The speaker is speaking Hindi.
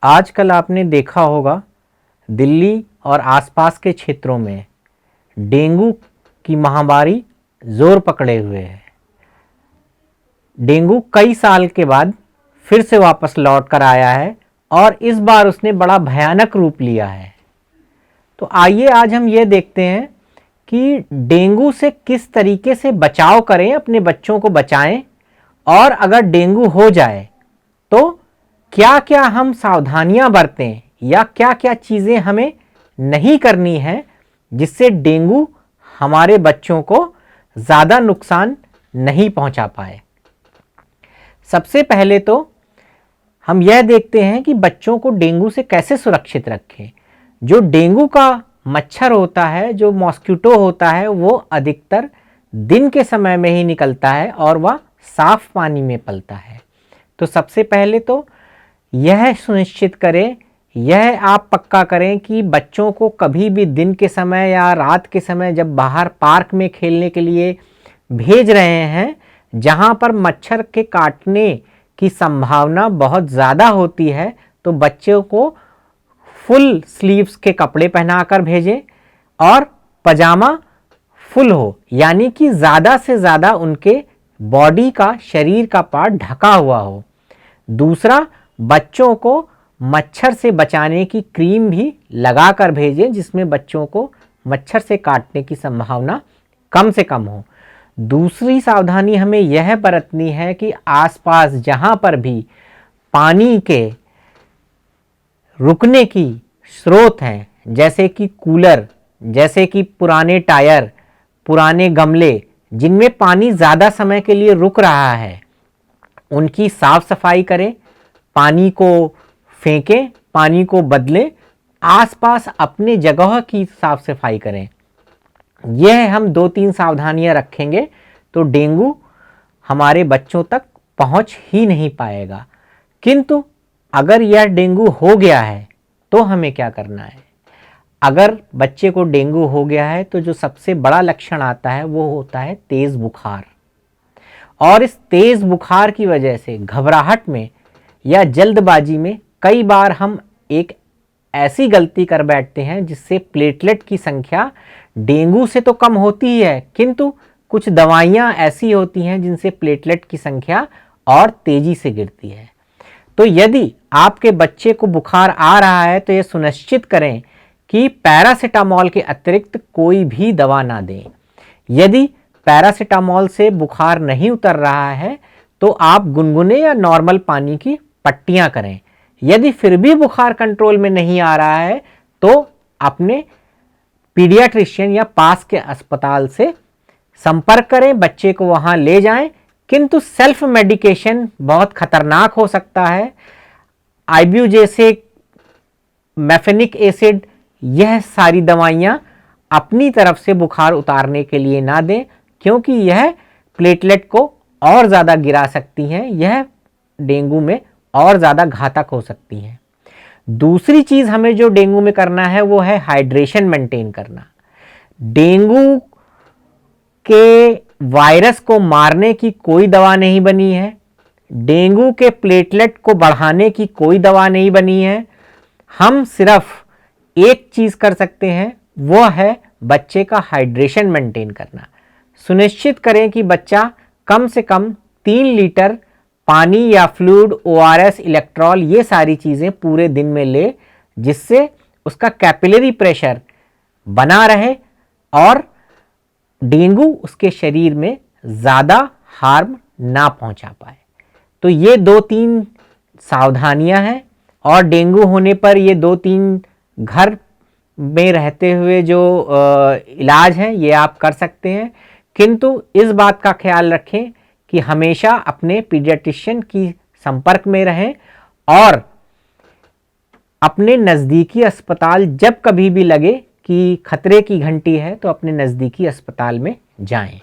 आजकल आपने देखा होगा दिल्ली और आसपास के क्षेत्रों में डेंगू की महामारी जोर पकड़े हुए है। डेंगू कई साल के बाद फिर से वापस लौट कर आया है और इस बार उसने बड़ा भयानक रूप लिया है। तो आइए आज हम ये देखते हैं कि डेंगू से किस तरीके से बचाव करें, अपने बच्चों को बचाएं, और अगर डेंगू हो जाए तो क्या क्या हम सावधानियां बरतें या क्या क्या चीज़ें हमें नहीं करनी है जिससे डेंगू हमारे बच्चों को ज़्यादा नुकसान नहीं पहुंचा पाए। सबसे पहले तो हम यह देखते हैं कि बच्चों को डेंगू से कैसे सुरक्षित रखें। जो डेंगू का मच्छर होता है, जो मॉस्किटो होता है, वो अधिकतर दिन के समय में ही निकलता है और वह साफ पानी में पलता है। तो सबसे पहले तो यह सुनिश्चित करें, यह आप पक्का करें कि बच्चों को कभी भी दिन के समय या रात के समय जब बाहर पार्क में खेलने के लिए भेज रहे हैं, जहां पर मच्छर के काटने की संभावना बहुत ज़्यादा होती है, तो बच्चों को फुल स्लीव्स के कपड़े पहनाकर भेजें और पजामा फुल हो, यानी कि ज़्यादा से ज़्यादा उनके बॉडी का, शरीर का पार्ट ढका हुआ हो। दूसरा, बच्चों को मच्छर से बचाने की क्रीम भी लगाकर भेजें जिसमें बच्चों को मच्छर से काटने की संभावना कम से कम हो। दूसरी सावधानी हमें यह बरतनी है कि आसपास जहां पर भी पानी के रुकने की स्रोत हैं, जैसे कि कूलर, जैसे कि पुराने टायर, पुराने गमले जिनमें पानी ज़्यादा समय के लिए रुक रहा है, उनकी साफ सफाई करें, पानी को फेंकें, पानी को बदलें, आसपास अपने जगह की साफ सफाई करें। यह हम 2-3 सावधानियां रखेंगे तो डेंगू हमारे बच्चों तक पहुंच ही नहीं पाएगा। किंतु अगर यह डेंगू हो गया है तो हमें क्या करना है? अगर बच्चे को डेंगू हो गया है तो जो सबसे बड़ा लक्षण आता है वो होता है तेज बुखार। और इस तेज बुखार की वजह से घबराहट में या जल्दबाजी में कई बार हम एक ऐसी गलती कर बैठते हैं जिससे प्लेटलेट की संख्या डेंगू से तो कम होती ही है, किंतु कुछ दवाइयां ऐसी होती हैं जिनसे प्लेटलेट की संख्या और तेजी से गिरती है। तो यदि आपके बच्चे को बुखार आ रहा है तो यह सुनिश्चित करें कि पैरासीटामोल के अतिरिक्त कोई भी दवा ना दें। यदि पैरासीटामोल से बुखार नहीं उतर रहा है तो आप गुनगुने या नॉर्मल पानी की पट्टियां करें। यदि फिर भी बुखार कंट्रोल में नहीं आ रहा है तो अपने पीडियाट्रिशियन या पास के अस्पताल से संपर्क करें, बच्चे को वहां ले जाएं। किंतु सेल्फ मेडिकेशन बहुत खतरनाक हो सकता है। आइब्यूजेसिक, मेफेनिक एसिड, यह सारी दवाइयां अपनी तरफ से बुखार उतारने के लिए ना दें, क्योंकि यह प्लेटलेट को और ज़्यादा गिरा सकती हैं, यह डेंगू में और ज़्यादा घातक हो सकती हैं। दूसरी चीज़ हमें जो डेंगू में करना है वो है हाइड्रेशन मेंटेन करना। डेंगू के वायरस को मारने की कोई दवा नहीं बनी है, डेंगू के प्लेटलेट को बढ़ाने की कोई दवा नहीं बनी है। हम सिर्फ एक चीज़ कर सकते हैं, वो है बच्चे का हाइड्रेशन मेंटेन करना। सुनिश्चित करें कि बच्चा कम से कम 3 लीटर पानी या फ्लूइड, ORS, इलेक्ट्रॉल, ये सारी चीज़ें पूरे दिन में ले, जिससे उसका कैपिलरी प्रेशर बना रहे और डेंगू उसके शरीर में ज़्यादा हार्म ना पहुंचा पाए। तो ये 2-3 सावधानियां हैं और डेंगू होने पर ये 2-3 घर में रहते हुए जो इलाज है ये आप कर सकते हैं। किंतु इस बात का ख्याल रखें कि हमेशा अपने पीडियाट्रिशियन की संपर्क में रहें और अपने नज़दीकी अस्पताल जब कभी भी लगे कि खतरे की घंटी है तो अपने नज़दीकी अस्पताल में जाएं।